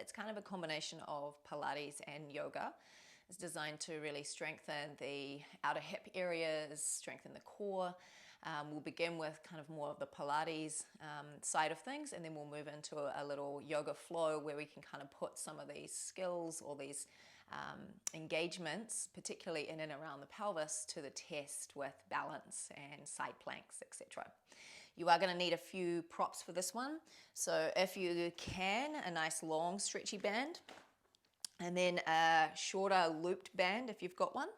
It's kind of a combination of Pilates and yoga. It's designed to really strengthen the outer hip areas, strengthen the core. We'll begin with kind of more of the Pilates side of things, and then we'll move into a little yoga flow where we can kind of put some of these skills or these engagements, particularly in and around the pelvis, to the test with balance and side planks, etc. You are going to need a few props for this one. So if you can, a nice long stretchy band, and then a shorter looped band if you've got one,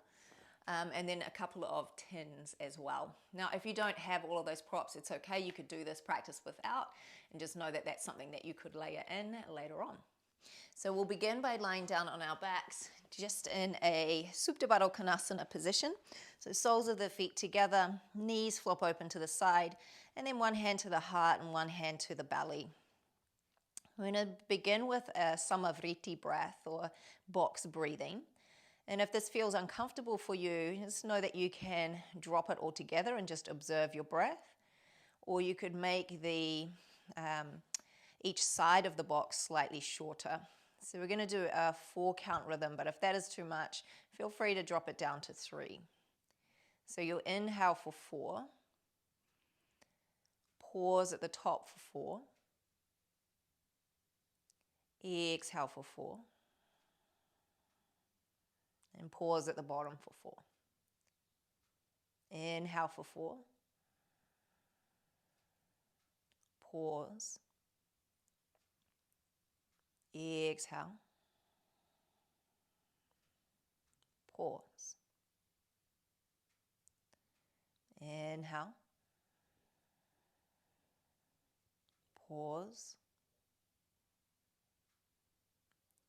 and then a couple of tins as well. Now, if you don't have all of those props, it's okay. You could do this practice without, and just know that that's something that you could layer in later on. So we'll begin by lying down on our backs, just in a Supta Baddha Konasana position. So soles of the feet together, knees flop open to the side, and then one hand to the heart and one hand to the belly. We're going to begin with a Samavriti breath or box breathing. And if this feels uncomfortable for you, just know that you can drop it all together and just observe your breath. Or you could make the each side of the box slightly shorter. So we're going to do a 4-count rhythm, but if that is too much, feel free to drop it down to 3. So you'll inhale for 4, pause at the top for 4, exhale for 4, and pause at the bottom for 4. Inhale for 4, pause, exhale, pause, inhale, pause,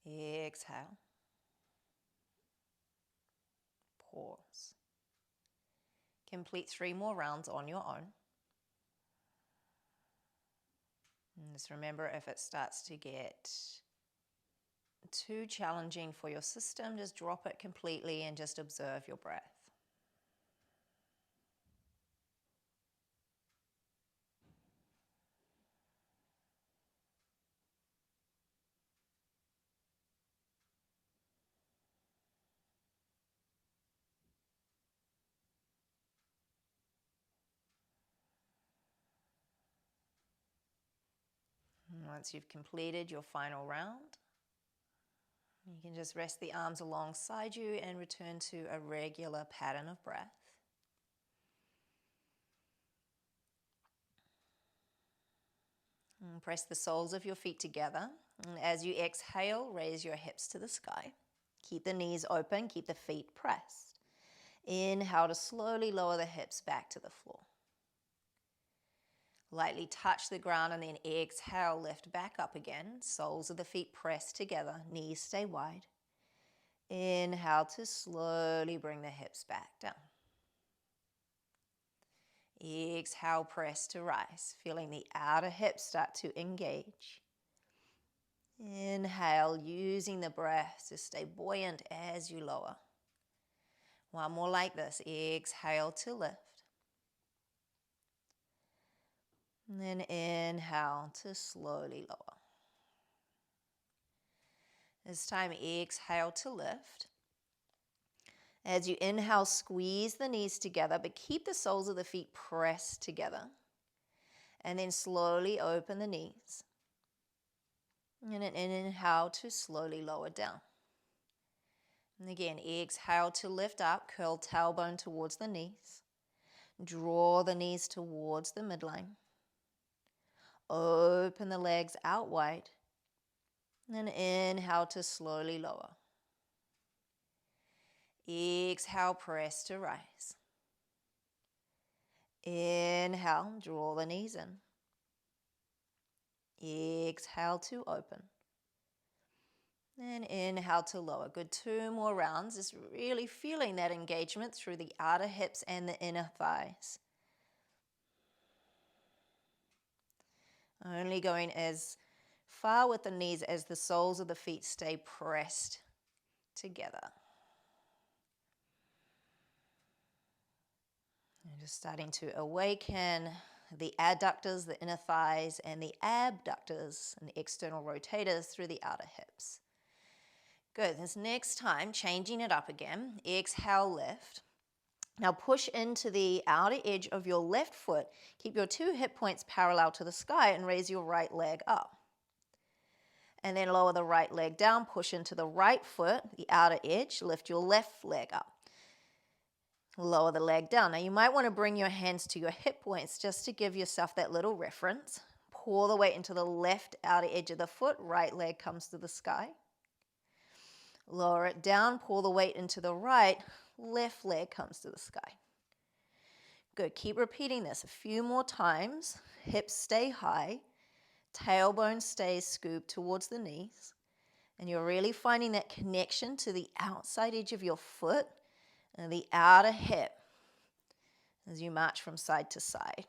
exhale, pause. Complete 3 more rounds on your own. And just remember, if it starts to get too challenging for your system, just drop it completely and just observe your breath. And once you've completed your final round, you can just rest the arms alongside you and return to a regular pattern of breath. And press the soles of your feet together. And as you exhale, raise your hips to the sky. Keep the knees open, keep the feet pressed. Inhale to slowly lower the hips back to the floor. Lightly touch the ground and then exhale, lift back up again. Soles of the feet press together, knees stay wide. Inhale to slowly bring the hips back down. Exhale, press to rise, feeling the outer hips start to engage. Inhale, using the breath to stay buoyant as you lower. One more like this. Exhale to lift. And then inhale to slowly lower. This time, exhale to lift. As you inhale, squeeze the knees together, but keep the soles of the feet pressed together. And then slowly open the knees. And an inhale to slowly lower down. And again, exhale to lift up, curl tailbone towards the knees. Draw the knees towards the midline. Open the legs out wide. And inhale to slowly lower. Exhale, press to rise. Inhale, draw the knees in. Exhale to open. And inhale to lower. Good, 2 more rounds. Just really feeling that engagement through the outer hips and the inner thighs. Only going as far with the knees as the soles of the feet stay pressed together. And just starting to awaken the adductors, the inner thighs, and the abductors and the external rotators through the outer hips. Good. This next time, changing it up again. Exhale, lift. Now push into the outer edge of your left foot. Keep your 2 hip points parallel to the sky and raise your right leg up. And then lower the right leg down, push into the right foot, the outer edge, lift your left leg up. Lower the leg down. Now you might want to bring your hands to your hip points just to give yourself that little reference. Pour the weight into the left outer edge of the foot, right leg comes to the sky. Lower it down, pull the weight into the right, left leg comes to the sky. Good, keep repeating this a few more times. Hips stay high, tailbone stays scooped towards the knees, and you're really finding that connection to the outside edge of your foot and the outer hip as you march from side to side.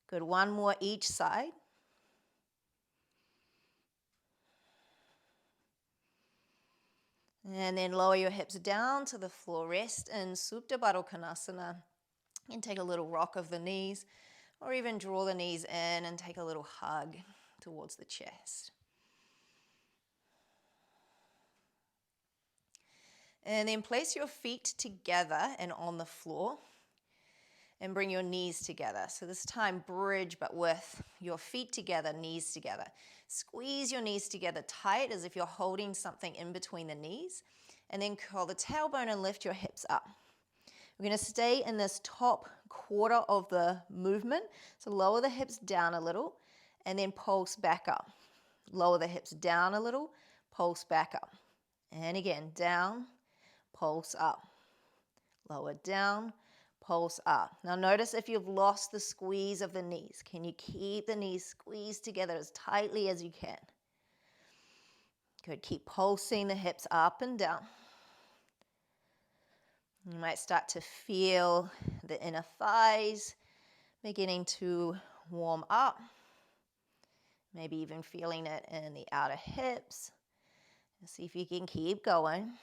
Good, one more each side. And then lower your hips down to the floor. Rest in Supta Baddha Konasana. And take a little rock of the knees, or even draw the knees in and take a little hug towards the chest. And then place your feet together and on the floor. And bring your knees together. So this time, bridge, but with your feet together, knees together. Squeeze your knees together tight as if you're holding something in between the knees. And then curl the tailbone and lift your hips up. We're going to stay in this top quarter of the movement. So lower the hips down a little and then pulse back up. Lower the hips down a little, pulse back up. And again, down, pulse up. Lower down, pulse up. Now notice if you've lost the squeeze of the knees. Can you keep the knees squeezed together as tightly as you can? Good. Keep pulsing the hips up and down. You might start to feel the inner thighs beginning to warm up. Maybe even feeling it in the outer hips. And see if you can keep going.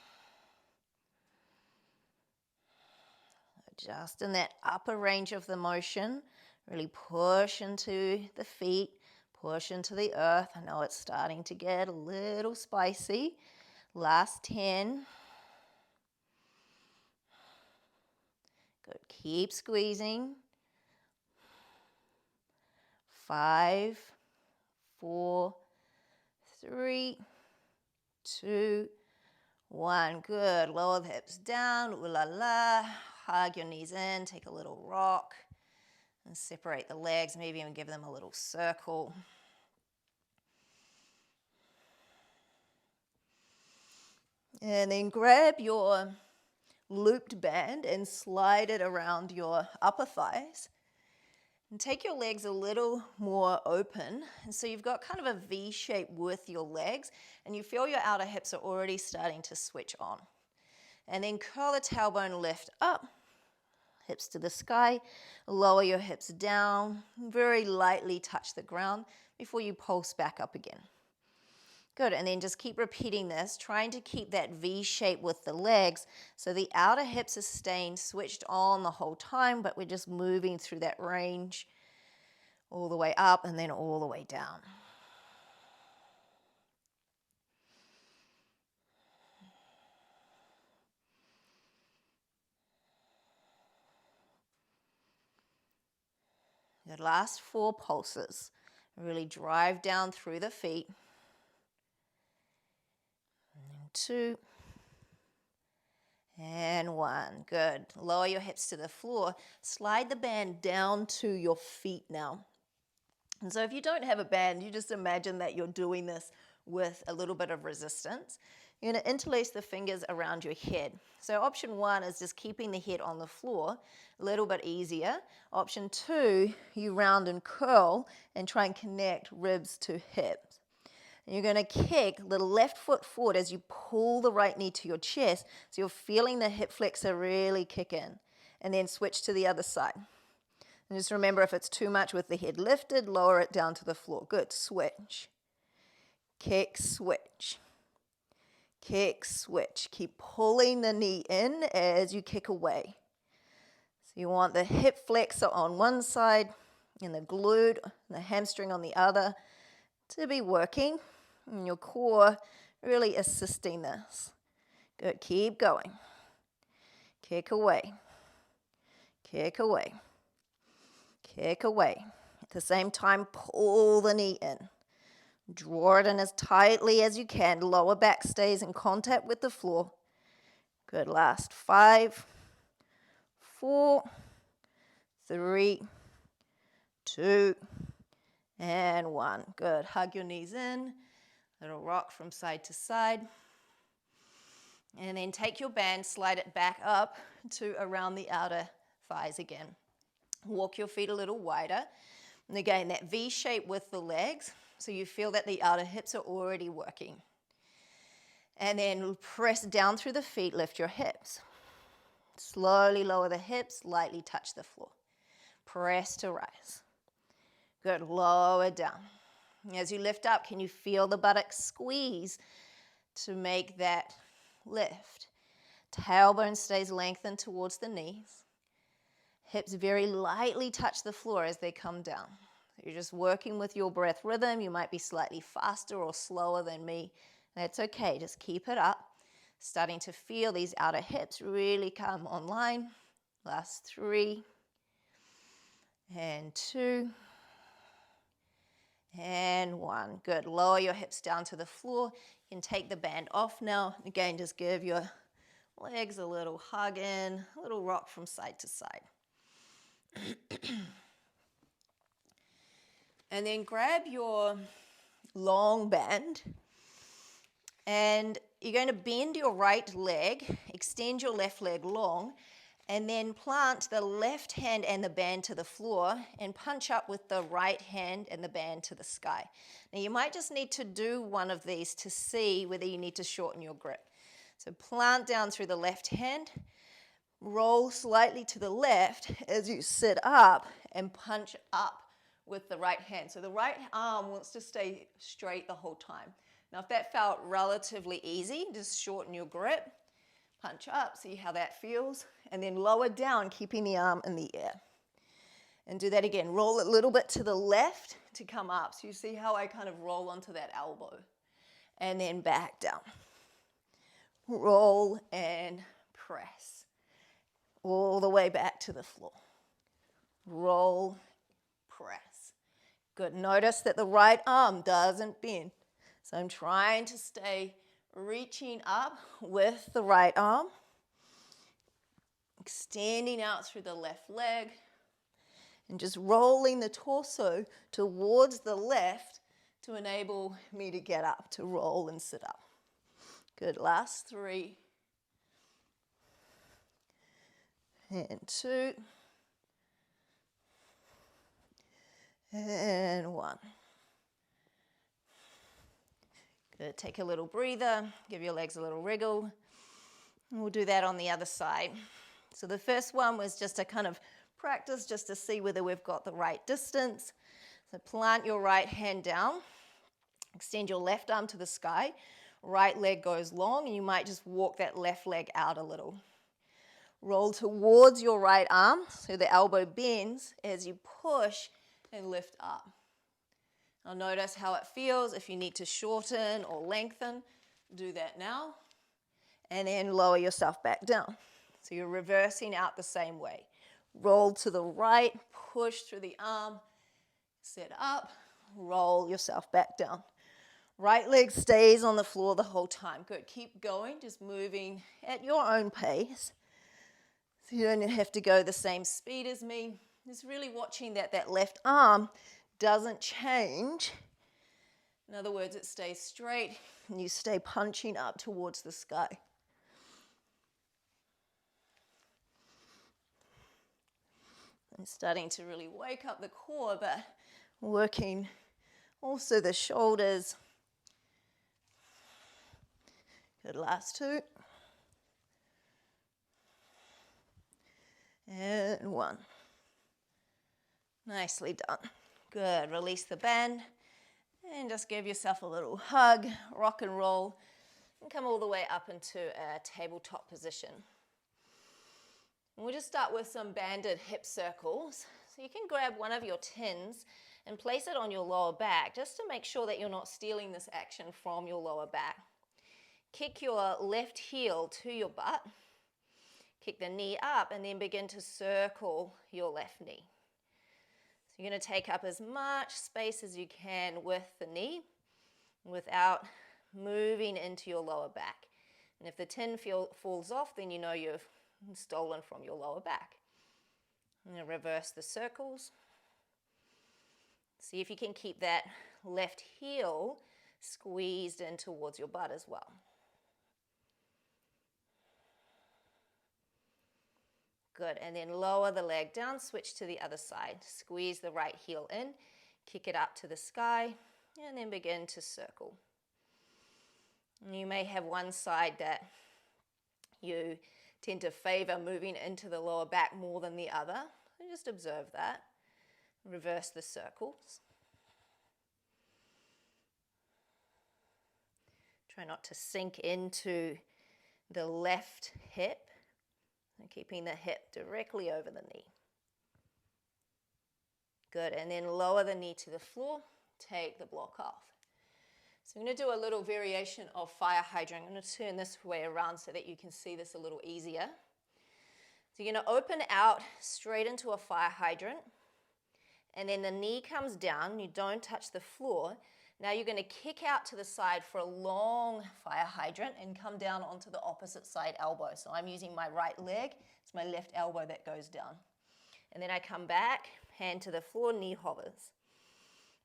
Just in that upper range of the motion, really push into the feet, push into the earth. I know it's starting to get a little spicy. Last 10. Good, keep squeezing. 5, 4, 3, 2, 1. Good, lower the hips down, ooh la la. Hug your knees in, take a little rock, and separate the legs, maybe even give them a little circle. And then grab your looped band and slide it around your upper thighs. And take your legs a little more open. And so you've got kind of a V shape with your legs, and you feel your outer hips are already starting to switch on. And then curl the tailbone, lift up, hips to the sky, lower your hips down, very lightly touch the ground before you pulse back up again. Good, and then just keep repeating this, trying to keep that V shape with the legs so the outer hips are staying switched on the whole time, but we're just moving through that range all the way up and then all the way down. The last 4 pulses. Really drive down through the feet. 2 and 1. Good. Lower your hips to the floor. Slide the band down to your feet now. And so if you don't have a band, you just imagine that you're doing this with a little bit of resistance. You're going to interlace the fingers around your head. So option 1 is just keeping the head on the floor, a little bit easier. Option 2, you round and curl and try and connect ribs to hips. And you're going to kick the left foot forward as you pull the right knee to your chest. So you're feeling the hip flexor really kick in. And then switch to the other side. And just remember, if it's too much with the head lifted, lower it down to the floor. Good. Switch. Kick, switch. Kick, switch. Keep pulling the knee in as you kick away. So you want the hip flexor on one side and the glute and the hamstring on the other to be working, and your core really assisting this. Good, keep going. Kick away. Kick away. Kick away. At the same time, pull the knee in. Draw it in as tightly as you can. Lower back stays in contact with the floor. Good, last 5, 4, 3, 2, and 1. Good, hug your knees in. Little rock from side to side. And then take your band, slide it back up to around the outer thighs again. Walk your feet a little wider. And again, that V shape with the legs, so you feel that the outer hips are already working. And then press down through the feet, lift your hips. Slowly lower the hips, lightly touch the floor. Press to rise. Good, lower down. As you lift up, can you feel the buttocks squeeze to make that lift? Tailbone stays lengthened towards the knees. Hips very lightly touch the floor as they come down. You're just working with your breath rhythm. You might be slightly faster or slower than me. That's okay, just keep it up. Starting to feel these outer hips really come online. Last 3, and 2, and 1. Good, lower your hips down to the floor. You can take the band off now. Again, just give your legs a little hug in, a little rock from side to side. And then grab your long band and you're going to bend your right leg, extend your left leg long, and then plant the left hand and the band to the floor and punch up with the right hand and the band to the sky. Now you might just need to do one of these to see whether you need to shorten your grip. So plant down through the left hand, roll slightly to the left as you sit up and punch up with the right hand. So the right arm wants to stay straight the whole time. Now if that felt relatively easy, just shorten your grip, punch up, see how that feels, and then lower down, keeping the arm in the air. And do that again. Roll a little bit to the left to come up. So you see how I kind of roll onto that elbow. And then back down. Roll and press. All the way back to the floor. Roll, press. Good. Notice that the right arm doesn't bend. So I'm trying to stay reaching up with the right arm. Extending out through the left leg. And just rolling the torso towards the left to enable me to get up, to roll and sit up. Good. Last 3. And 2. And 1. Good. Take a little breather. Give your legs a little wriggle. And we'll do that on the other side. So the first one was just a kind of practice just to see whether we've got the right distance. So plant your right hand down. Extend your left arm to the sky. Right leg goes long, and you might just walk that left leg out a little. Roll towards your right arm so the elbow bends as you push and lift up. Now notice how it feels. If you need to shorten or lengthen, do that now. And then lower yourself back down. So you're reversing out the same way. Roll to the right, push through the arm, sit up, roll yourself back down. Right leg stays on the floor the whole time. Good, keep going, just moving at your own pace. So you don't have to go the same speed as me. Just really watching that that left arm doesn't change. In other words, it stays straight and you stay punching up towards the sky. And starting to really wake up the core, but working also the shoulders. Good, last 2. And 1. Nicely done. Good, release the band and just give yourself a little hug, rock and roll, and come all the way up into a tabletop position. And we'll just start with some banded hip circles. So you can grab one of your tins and place it on your lower back just to make sure that you're not stealing this action from your lower back. Kick your left heel to your butt. Kick the knee up and then begin to circle your left knee. So you're going to take up as much space as you can with the knee without moving into your lower back. And if the tin falls off, then you know you've stolen from your lower back. I'm going to reverse the circles. See if you can keep that left heel squeezed in towards your butt as well. Good, and then lower the leg down, switch to the other side. Squeeze the right heel in, kick it up to the sky, and then begin to circle. And you may have one side that you tend to favor moving into the lower back more than the other. So just observe that. Reverse the circles. Try not to sink into the left hip. And keeping the hip directly over the knee. Good, and then lower the knee to the floor, take the block off. So I'm going to do a little variation of fire hydrant. I'm going to turn this way around so that you can see this a little easier. So you're going to open out straight into a fire hydrant, and then the knee comes down, you don't touch the floor. Now you're going to kick out to the side for a long fire hydrant and come down onto the opposite side elbow. So I'm using my right leg, it's my left elbow that goes down. And then I come back, hand to the floor, knee hovers.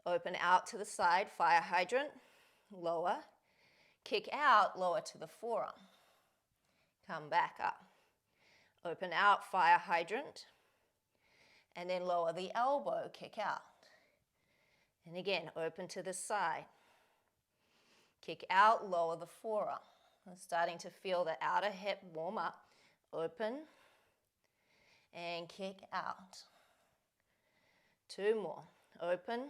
Open out to the side, fire hydrant, lower. Kick out, lower to the forearm. Come back up. Open out, fire hydrant. And then lower the elbow, kick out. And again, open to the side. Kick out, lower the forearm. I'm starting to feel the outer hip warm up. Open and kick out. Two more. Open,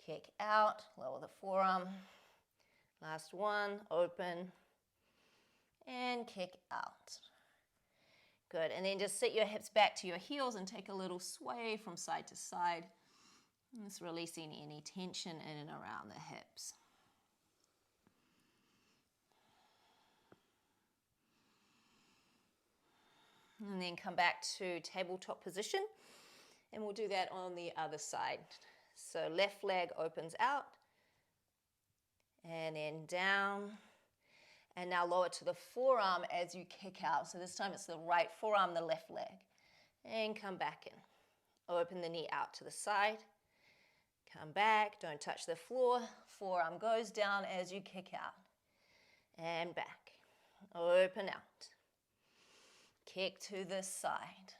kick out, lower the forearm. Last one, open and kick out. Good, and then just sit your hips back to your heels and take a little sway from side to side. Just releasing any tension in and around the hips. And then come back to tabletop position, and we'll do that on the other side. So left leg opens out, and then down, and now lower to the forearm as you kick out. So this time it's the right forearm, the left leg, and come back in. Open the knee out to the side. Come back, don't touch the floor. Forearm goes down as you kick out. And back. Open out. Kick to the side.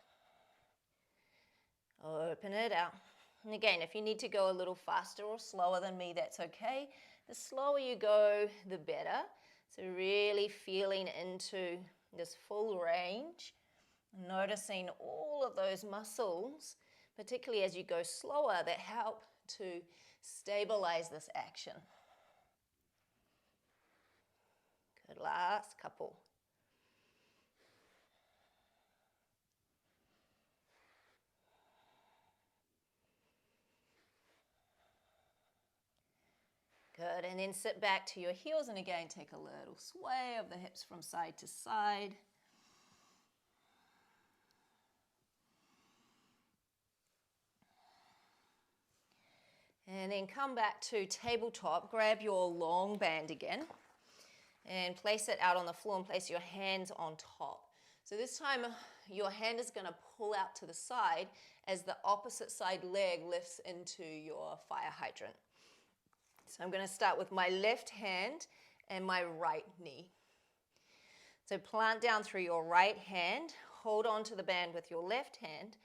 Open it out. And again, if you need to go a little faster or slower than me, that's okay. The slower you go, the better. So really feeling into this full range. Noticing all of those muscles, particularly as you go slower, that help to stabilize this action. Good, last couple. Good, and then sit back to your heels and again take a little sway of the hips from side to side. And then come back to tabletop, grab your long band again and place it out on the floor and place your hands on top. So this time your hand is going to pull out to the side as the opposite side leg lifts into your fire hydrant. So I'm going to start with my left hand and my right knee. So plant down through your right hand, hold on to the band with your left hand,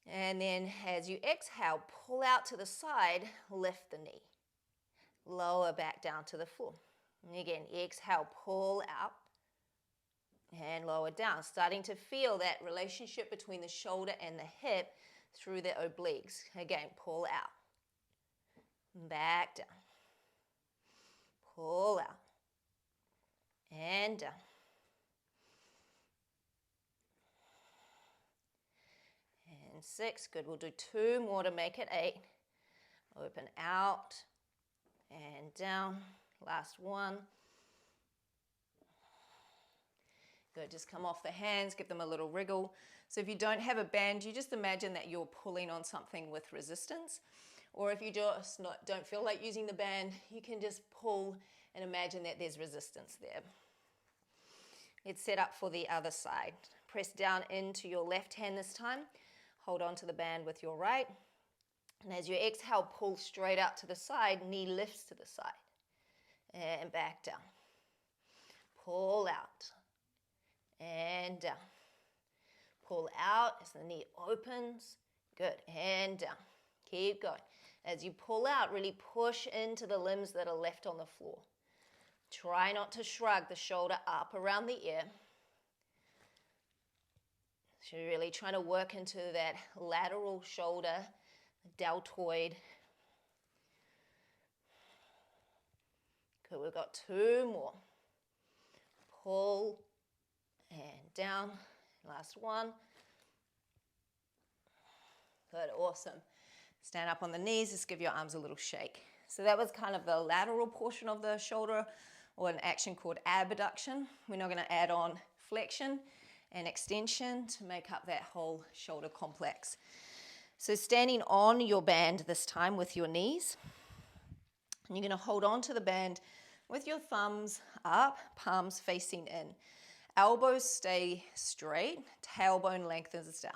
and then as you exhale, pull out to the side, lift the knee. Lower back down to the floor. And again, exhale, pull out and lower down. Starting to feel that relationship between the shoulder and the hip through the obliques. Again, pull out. Back down. Pull out. And down. 6. Good, we'll do 2 more to make it 8. Open out and down. Last one. Good, just come off the hands, give them a little wriggle. So if you don't have a band, you just imagine that you're pulling on something with resistance. Or if you just don't feel like using the band, you can just pull and imagine that there's resistance there. Let's set up for the other side. Press down into your left hand this time. Hold on to the band with your right. And as you exhale, pull straight out to the side, knee lifts to the side. And back down. Pull out. And down. Pull out as the knee opens. Good, and down. Keep going. As you pull out, really push into the limbs that are left on the floor. Try not to shrug the shoulder up around the ear. So you're really trying to work into that lateral shoulder, deltoid. Good, we've got 2 more. Pull and down. Last one. Good, awesome. Stand up on the knees, just give your arms a little shake. So that was kind of the lateral portion of the shoulder, or an action called abduction. We're now going to add on flexion and extension to make up that whole shoulder complex. So standing on your band this time with your knees, and you're going to hold on to the band with your thumbs up, palms facing in. Elbows stay straight, tailbone lengthens down.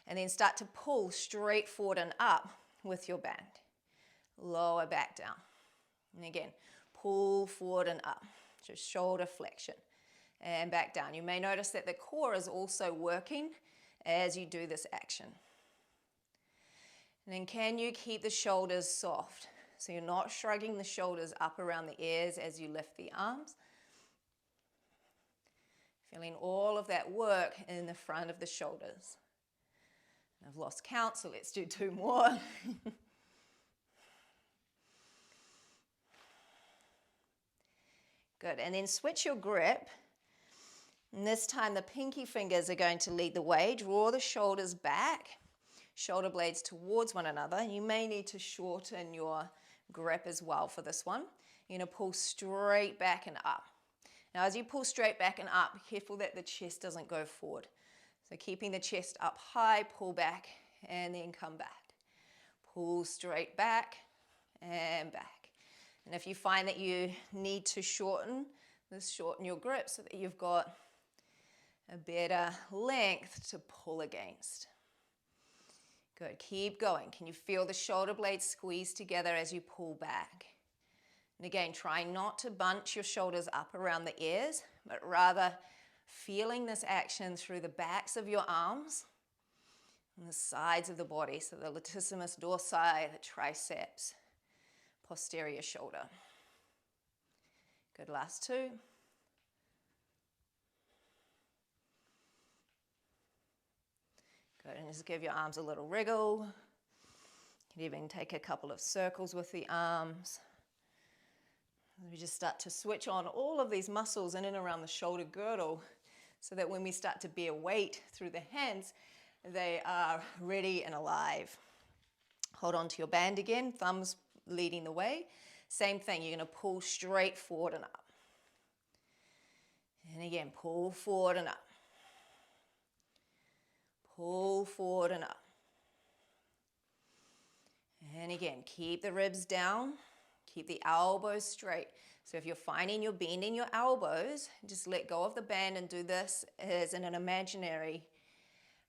And then start to pull straight forward and up with your band. Lower back down. And again, pull forward and up. Just shoulder flexion. And back down. You may notice that the core is also working as you do this action. And then can you keep the shoulders soft? So you're not shrugging the shoulders up around the ears as you lift the arms. Feeling all of that work in the front of the shoulders. I've lost count, so let's do 2 more. Good, and then switch your grip. And this time the pinky fingers are going to lead the way. Draw the shoulders back, shoulder blades towards one another. You may need to shorten your grip as well for this one. You're going to pull straight back and up. Now as you pull straight back and up, be careful that the chest doesn't go forward. So keeping the chest up high, pull back, and then come back. Pull straight back and back. And if you find that you need to shorten your grip so that you've got a better length to pull against. Good, keep going. Can you feel the shoulder blades squeeze together as you pull back? And again, try not to bunch your shoulders up around the ears, but rather feeling this action through the backs of your arms and the sides of the body, so the latissimus dorsi, the triceps, posterior shoulder. Good, last 2. Good, and just give your arms a little wriggle. You can even take a couple of circles with the arms. We just start to switch on all of these muscles in and around the shoulder girdle so that when we start to bear weight through the hands, they are ready and alive. Hold on to your band again, thumbs leading the way. Same thing, you're going to pull straight forward and up. And again, pull forward and up. Pull forward and up. And again, keep the ribs down. Keep the elbows straight. So if you're finding you're bending your elbows, just let go of the band and do this as an imaginary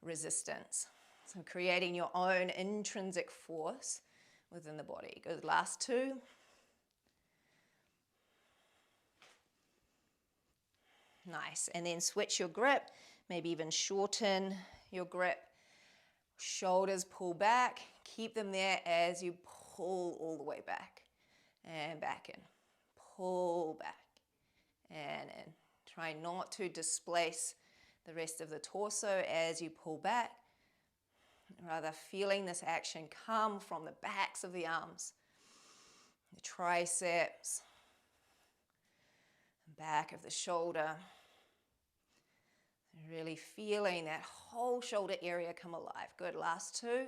resistance. So creating your own intrinsic force within the body. Good, last 2. Nice, and then switch your grip, maybe even shorten your grip. Shoulders pull back, keep them there as you pull all the way back. And back in, pull back and in. Try not to displace the rest of the torso as you pull back. Rather feeling this action come from the backs of the arms, the triceps, back of the shoulder, Really feeling that whole shoulder area come alive. Good, last two.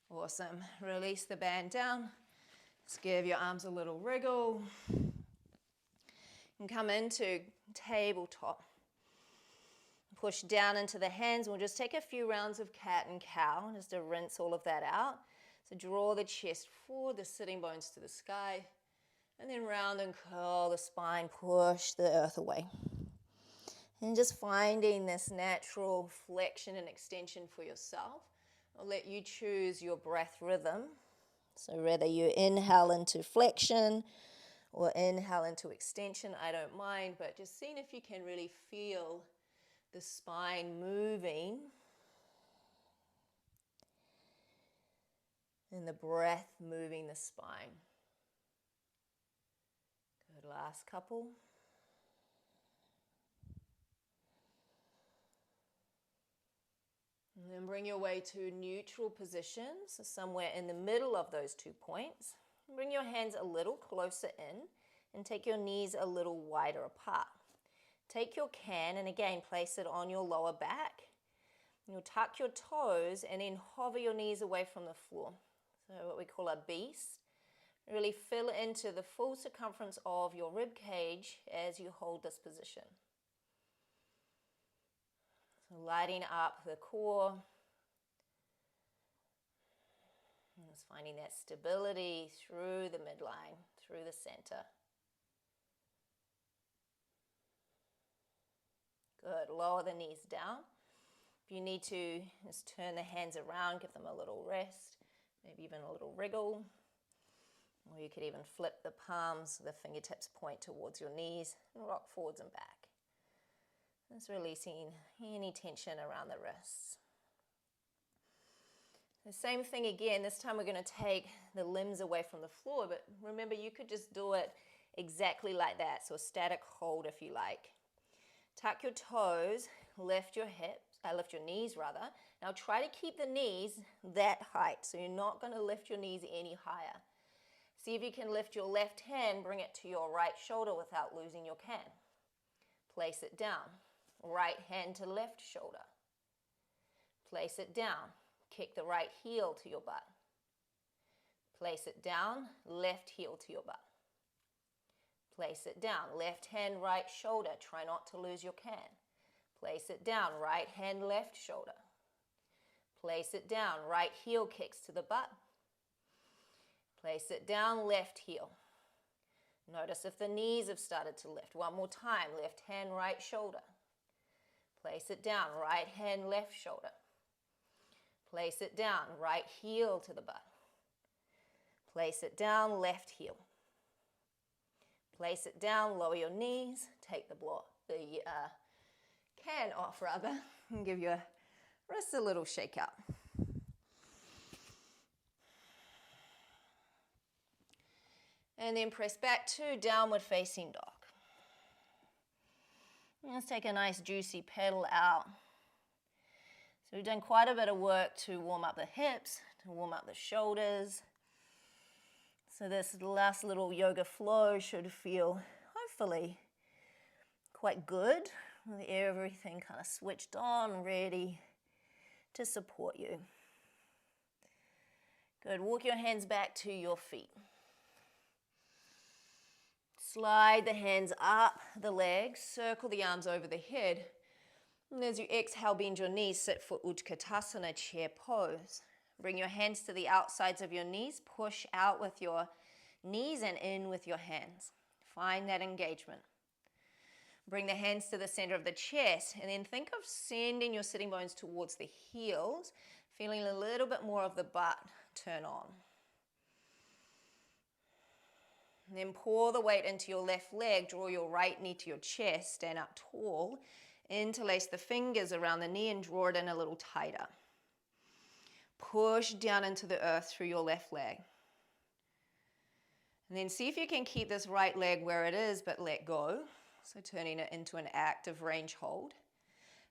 Awesome. Release the band down. Just give your arms a little wriggle. And come into tabletop. Push down into the hands. We'll just take a few rounds of cat and cow just to rinse all of that out. So draw the chest forward, the sitting bones to the sky. And then round and curl the spine. Push the earth away. And just finding this natural flexion and extension for yourself. I'll let you choose your breath rhythm. So whether you inhale into flexion or inhale into extension, I don't mind, but just seeing if you can really feel the spine moving and the breath moving the spine. Good, last couple. And then bring your way to neutral position, so somewhere in the middle of those 2 points. Bring your hands a little closer in and take your knees a little wider apart. Take your can and again place it on your lower back. You'll tuck your toes and then hover your knees away from the floor. So what we call a beast. Really fill into the full circumference of your rib cage as you hold this position. So lighting up the core. And just finding that stability through the midline, through the center. Good, lower the knees down. If you need to, just turn the hands around, give them a little rest, maybe even a little wriggle. Or you could even flip the palms, the fingertips point towards your knees and rock forwards and back. Just releasing any tension around the wrists. The same thing again, this time we're going to take the limbs away from the floor, but remember you could just do it exactly like that, so a static hold if you like. Tuck your toes, lift your knees rather. Now try to keep the knees that height, so you're not going to lift your knees any higher. See if you can lift your left hand, bring it to your right shoulder without losing your can. Place it down. Right hand to left shoulder. Place it down. Kick the right heel to your butt. Place it down, left heel to your butt. Place it down, left hand, right shoulder. Try not to lose your can. Place it down, right hand, left shoulder. Place it down, right heel kicks to the butt. Place it down, left heel. Notice if the knees have started to lift. One more time, left hand, right shoulder. Place it down, right hand, left shoulder. Place it down, right heel to the butt. Place it down, left heel. Place it down, lower your knees, take the can off rather, and give your wrists a little shake out. And then press back to downward facing dog. Let's take a nice juicy pedal out. So we've done quite a bit of work to warm up the hips, to warm up the shoulders. So this last little yoga flow should feel, hopefully, quite good. With everything kind of switched on, ready to support you. Good, walk your hands back to your feet. Slide the hands up the legs, circle the arms over the head. And as you exhale, bend your knees, sit for Utkatasana, chair pose. Bring your hands to the outsides of your knees, push out with your knees and in with your hands. Find that engagement. Bring the hands to the center of the chest and then think of sending your sitting bones towards the heels, feeling a little bit more of the butt turn on. And then pour the weight into your left leg, draw your right knee to your chest, stand up tall, interlace the fingers around the knee and draw it in a little tighter. Push down into the earth through your left leg. And then see if you can keep this right leg where it is, but let go. So turning it into an active range hold.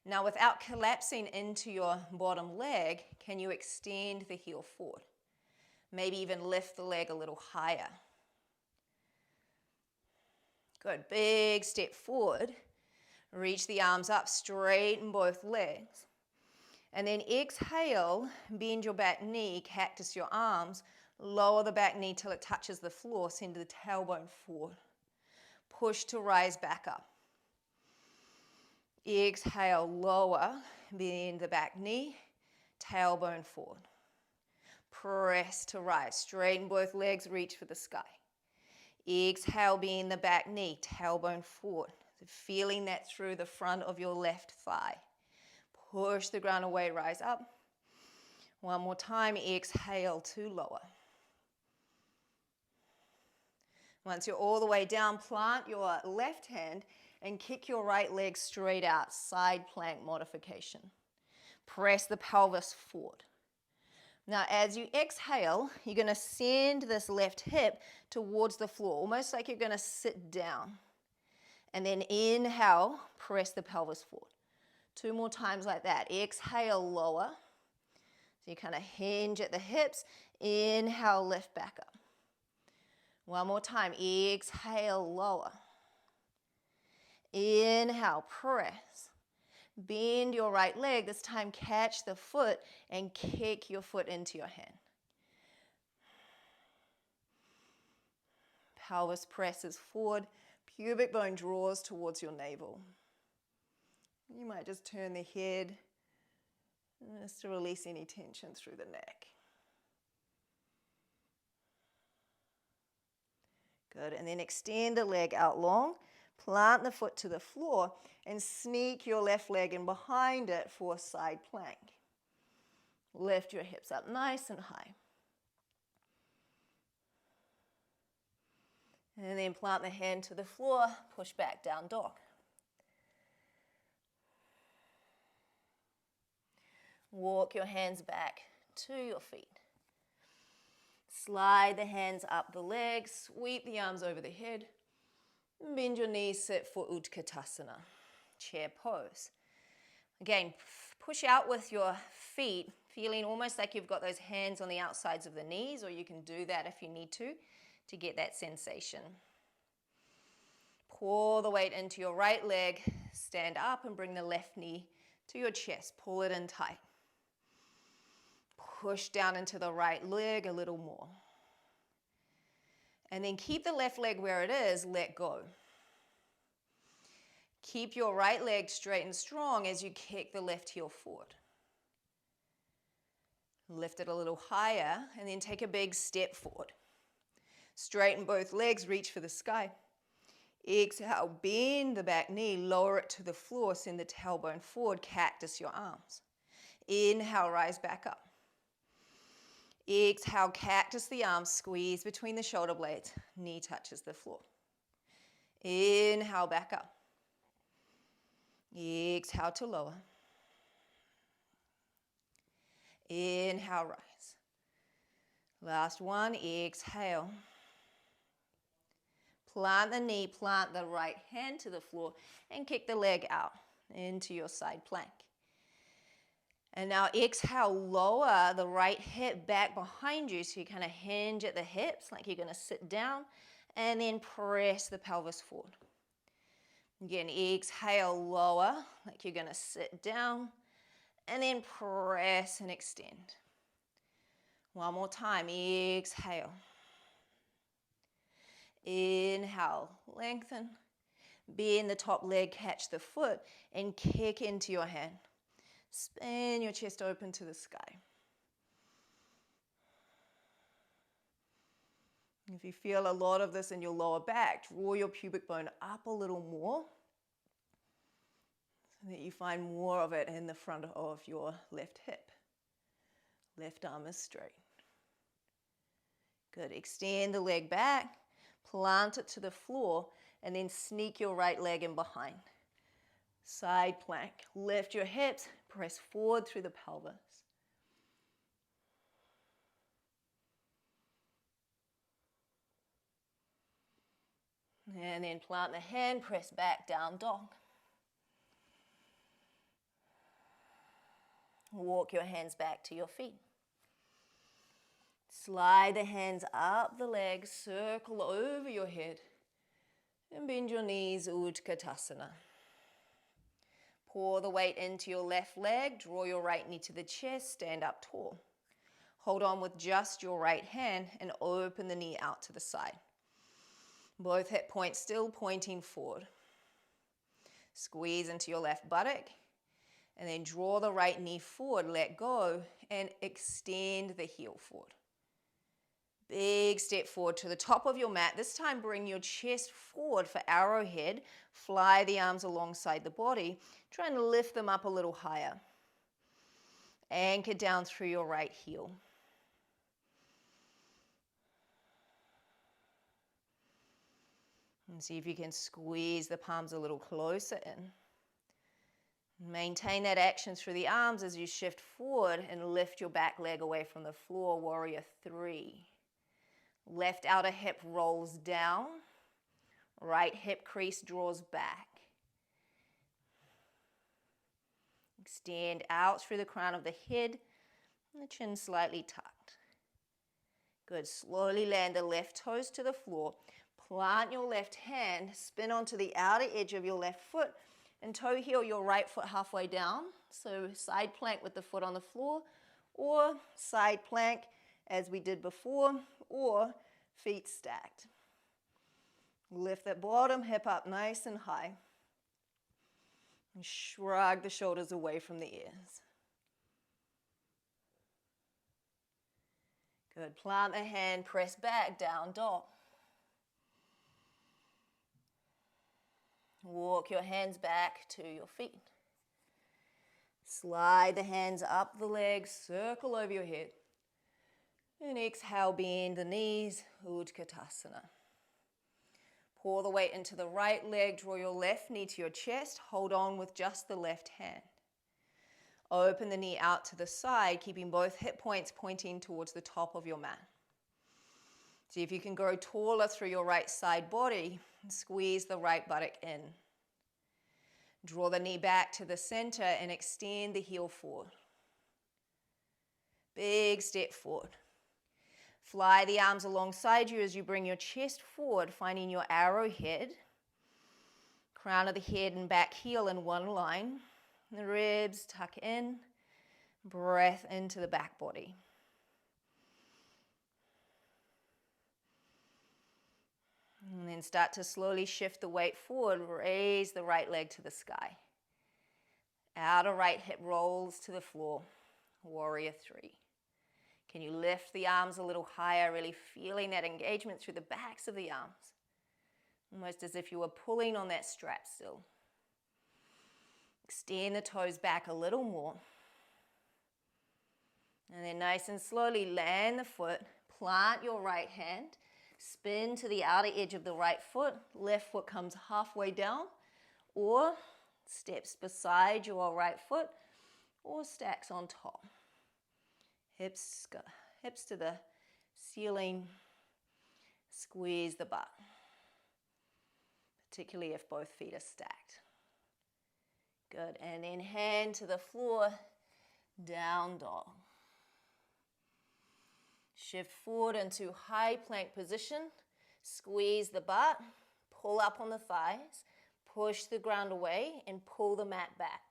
Now without collapsing into your bottom leg, can you extend the heel forward? Maybe even lift the leg a little higher. Good, big step forward. Reach the arms up, straighten both legs. And then exhale, bend your back knee, cactus your arms, lower the back knee till it touches the floor, send the tailbone forward. Push to rise back up. Exhale, lower, bend the back knee, tailbone forward. Press to rise, straighten both legs, reach for the sky. Exhale, bend the back knee, tailbone forward. So feeling that through the front of your left thigh. Push the ground away, rise up. One more time, exhale to lower. Once you're all the way down, plant your left hand and kick your right leg straight out, side plank modification. Press the pelvis forward. Now, as you exhale, you're going to send this left hip towards the floor, almost like you're going to sit down. And then inhale, press the pelvis forward. 2 more times like that. Exhale, lower. So you kind of hinge at the hips. Inhale, lift back up. One more time. Exhale, lower. Inhale, press. Bend your right leg. This time catch the foot and kick your foot into your hand. Pelvis presses forward. Pubic bone draws towards your navel. You might just turn the head just to release any tension through the neck. Good, and then extend the leg out long. Plant the foot to the floor and sneak your left leg in behind it for a side plank. Lift your hips up nice and high. And then plant the hand to the floor, push back, down dog. Walk your hands back to your feet. Slide the hands up the legs, sweep the arms over the head. Bend your knees, sit for Utkatasana, chair pose. Again, push out with your feet, feeling almost like you've got those hands on the outsides of the knees, or you can do that if you need to get that sensation. Pour the weight into your right leg, stand up and bring the left knee to your chest. Pull it in tight. Push down into the right leg a little more. And then keep the left leg where it is, let go. Keep your right leg straight and strong as you kick the left heel forward. Lift it a little higher and then take a big step forward. Straighten both legs, reach for the sky. Exhale, bend the back knee, lower it to the floor, send the tailbone forward, cactus your arms. Inhale, rise back up. Exhale, cactus the arms, squeeze between the shoulder blades, knee touches the floor. Inhale, back up. Exhale to lower. Inhale, rise. Last one, exhale. Plant the knee, plant the right hand to the floor, and kick the leg out into your side plank. And now exhale, lower the right hip back behind you so you kind of hinge at the hips like you're going to sit down, and then press the pelvis forward. Again, exhale, lower like you're going to sit down, and then press and extend. One more time, exhale. Inhale, lengthen. Bend the top leg, catch the foot, and kick into your hand. Spin your chest open to the sky. If you feel a lot of this in your lower back, draw your pubic bone up a little more so that you find more of it in the front of your left hip. Left arm is straight. Good. Extend the leg back, plant it to the floor, and then sneak your right leg in behind. Side plank. Lift your hips, press forward through the pelvis. And then plant the hand, press back, down dog. Walk your hands back to your feet. Slide the hands up the legs, circle over your head, And bend your knees, Utkatasana. Pour the weight into your left leg, draw your right knee to the chest, stand up tall. Hold on with just your right hand and open the knee out to the side. Both hip points still pointing forward. Squeeze into your left buttock and then draw the right knee forward, let go and extend the heel forward. Big step forward to the top of your mat. This time bring your chest forward for arrowhead. Fly the arms alongside the body. Try and lift them up a little higher. Anchor down through your right heel. And see if you can squeeze the palms a little closer in. Maintain that action through the arms as you shift forward and lift your back leg away from the floor, warrior 3. Left outer hip rolls down. Right hip crease draws back. Extend out through the crown of the head and the chin slightly tucked. Good. Slowly land the left toes to the floor. Plant your left hand, spin onto the outer edge of your left foot and toe heel your right foot halfway down. So side plank with the foot on the floor or side plank as we did before or feet stacked. Lift that bottom hip up nice and high. And shrug the shoulders away from the ears. Good. Plant the hand, press back, down dog. Walk your hands back to your feet. Slide the hands up the legs, circle over your head. And exhale, bend the knees, Utkatasana. Pour the weight into the right leg, draw your left knee to your chest, hold on with just the left hand. Open the knee out to the side, keeping both hip points pointing towards the top of your mat. See if you can grow taller through your right side body, and squeeze the right buttock in. Draw the knee back to the center and extend the heel forward. Big step forward. Fly the arms alongside you as you bring your chest forward, finding your arrowhead. Crown of the head and back heel in one line. The ribs tuck in. Breath into the back body. And then start to slowly shift the weight forward. Raise the right leg to the sky. Outer right hip rolls to the floor. Warrior 3. Can you lift the arms a little higher, really feeling that engagement through the backs of the arms? Almost as if you were pulling on that strap still. Extend the toes back a little more. And then nice and slowly land the foot. Plant your right hand. Spin to the outer edge of the right foot. Left foot comes halfway down or steps beside your right foot or stacks on top. Hips to the ceiling. Squeeze the butt, particularly if both feet are stacked. Good. And then hand to the floor, down dog. Shift forward into high plank position. Squeeze the butt, pull up on the thighs, push the ground away and pull the mat back.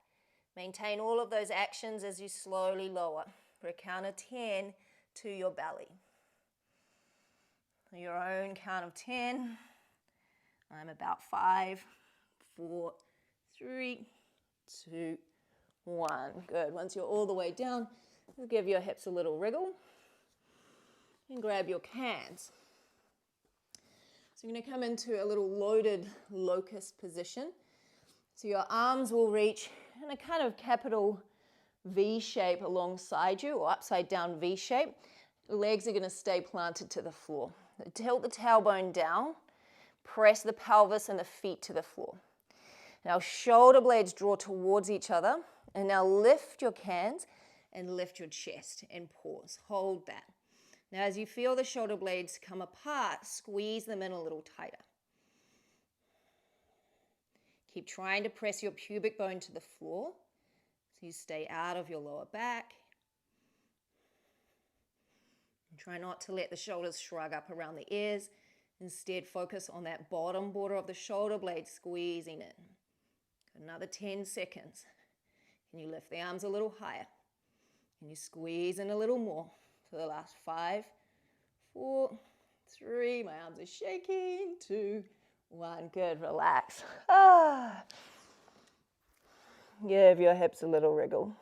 Maintain all of those actions as you slowly lower. For a count of 10 to your belly. Your own count of 10. I'm about 5, 4, 3, 2, 1. Good. Once you're all the way down, give your hips a little wriggle. And grab your cans. So you're going to come into a little loaded locust position. So your arms will reach in a kind of capital V shape alongside you, or upside down V shape. The legs are going to stay planted to the floor. Tilt the tailbone down, press the pelvis and the feet to the floor. Now shoulder blades draw towards each other, and now lift your cans and lift your chest and pause. Hold that. Now as you feel the shoulder blades come apart, squeeze them in a little tighter. Keep trying to press your pubic bone to the floor. So you stay out of your lower back. And try not to let the shoulders shrug up around the ears Instead, focus on that bottom border of the shoulder blade, squeezing in. Another 10 seconds. Can you lift the arms a little higher? Can you squeeze in a little more? For the last 5, 4, 3, my arms are shaking, 2, 1, good, relax. Give your hips a little wriggle.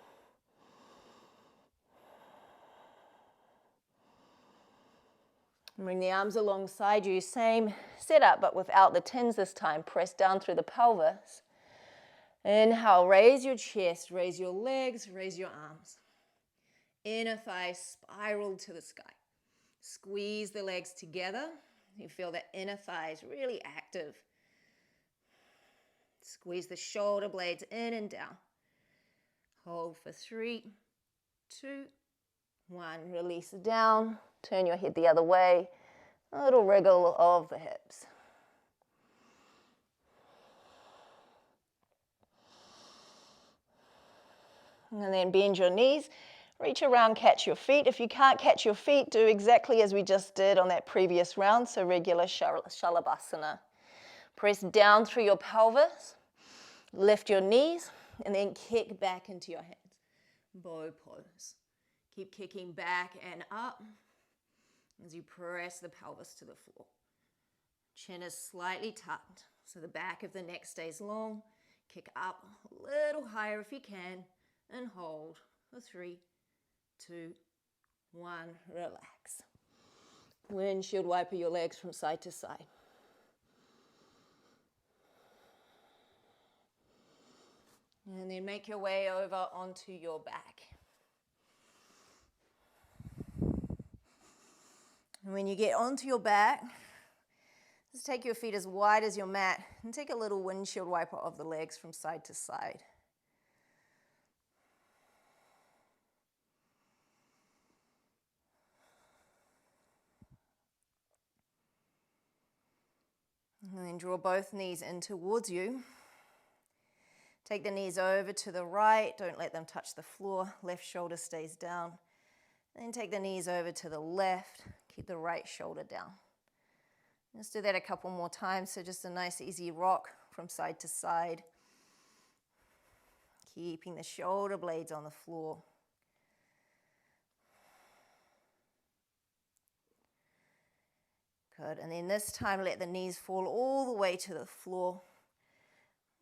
Bring the arms alongside you, same setup, but without the tins this time. Press down through the pelvis. Inhale, raise your chest, raise your legs, raise your arms. Inner thighs spiral to the sky. Squeeze the legs together. You feel the inner thighs really active. Squeeze the shoulder blades in and down. Hold for 3, 2, 1. Release down. Turn your head the other way. A little wriggle of the hips. And then bend your knees. Reach around, catch your feet. If you can't catch your feet, do exactly as we just did on that previous round, so regular Shalabhasana. Press down through your pelvis, lift your knees, and then kick back into your hands. Bow pose. Keep kicking back and up as you press the pelvis to the floor. Chin is slightly tucked, so the back of the neck stays long. Kick up a little higher if you can, and hold for 3, 2, 1, relax. Windshield wiper your legs from side to side. And then make your way over onto your back. And when you get onto your back, just take your feet as wide as your mat and take a little windshield wiper of the legs from side to side. And then draw both knees in towards you. Take the knees over to the right. Don't let them touch the floor. Left shoulder stays down. And then take the knees over to the left. Keep the right shoulder down. Just do that a couple more times. So just a nice easy rock from side to side. Keeping the shoulder blades on the floor. Good. And then this time let the knees fall all the way to the floor.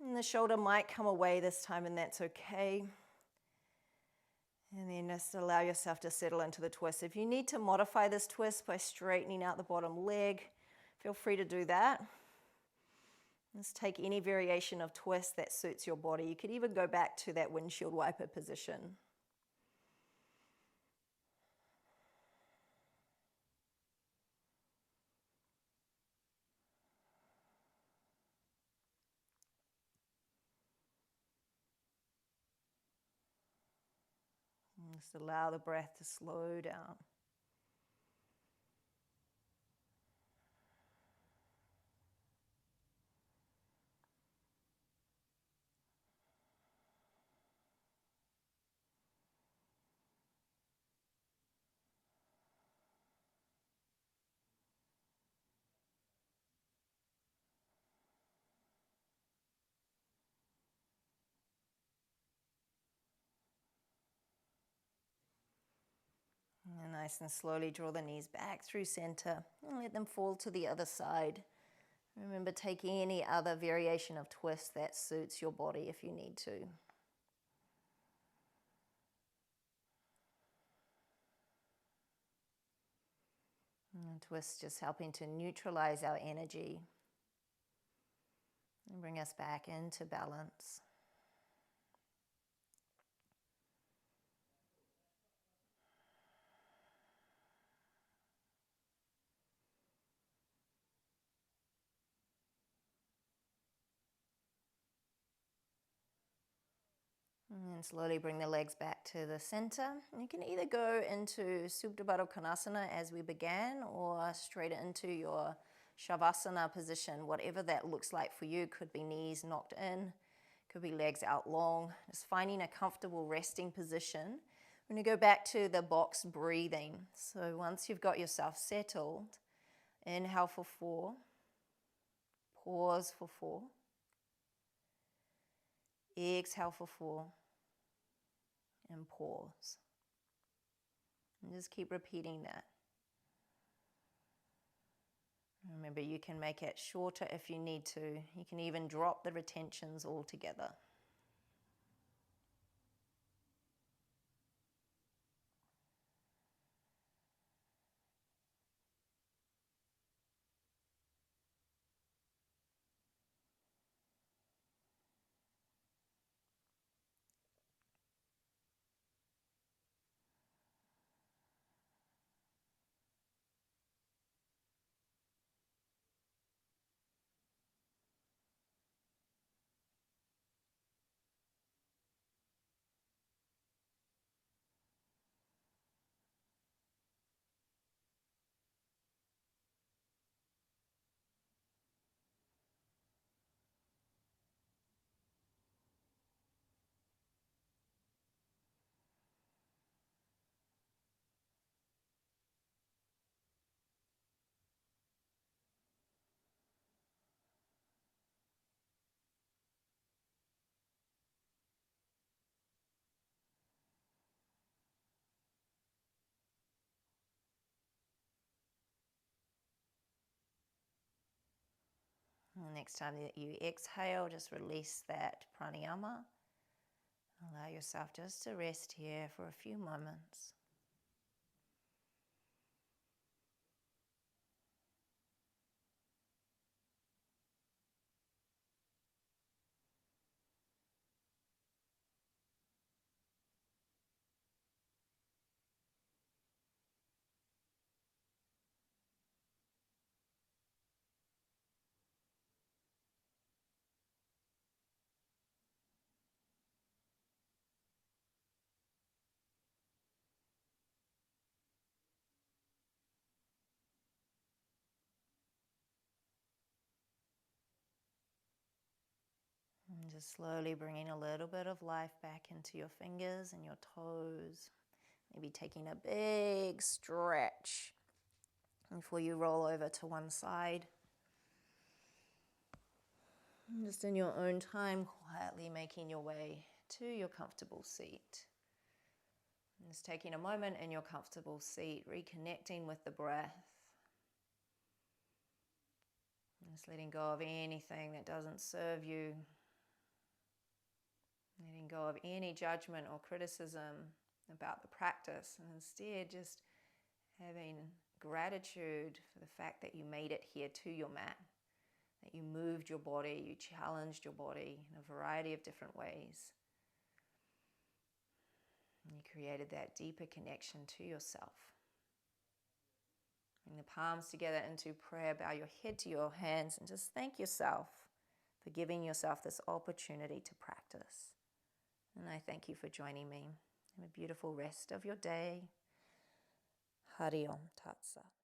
And the shoulder might come away this time, and that's okay. And then just allow yourself to settle into the twist. If you need to modify this twist by straightening out the bottom leg, feel free to do that. Just take any variation of twist that suits your body. You could even go back to that windshield wiper position. Just allow the breath to slow down. And nice and slowly draw the knees back through center and let them fall to the other side. Remember, take any other variation of twist that suits your body if you need to. And twist just helping to neutralize our energy and bring us back into balance. And slowly bring the legs back to the center. You can either go into Supta Baddha Konasana as we began, or straight into your Shavasana position, whatever that looks like for you. Could be knees knocked in, could be legs out long. Just finding a comfortable resting position. We're going to go back to the box breathing. So once you've got yourself settled, Inhale for 4. Pause for 4. Exhale for 4. And pause. And just keep repeating that. Remember, you can make it shorter if you need to. You can even drop the retentions altogether. Next time that you exhale, just release that pranayama. Allow yourself just to rest here for a few moments. And just slowly bringing a little bit of life back into your fingers and your toes. Maybe taking a big stretch before you roll over to one side. And just in your own time, quietly making your way to your comfortable seat. And just taking a moment in your comfortable seat, reconnecting with the breath. And just letting go of anything that doesn't serve you. Letting go of any judgment or criticism about the practice, and instead just having gratitude for the fact that you made it here to your mat, that you moved your body, you challenged your body in a variety of different ways. And you created that deeper connection to yourself. Bring the palms together into prayer, bow your head to your hands, and just thank yourself for giving yourself this opportunity to practice. And I thank you for joining me. Have a beautiful rest of your day. Hari Om Tat Sat.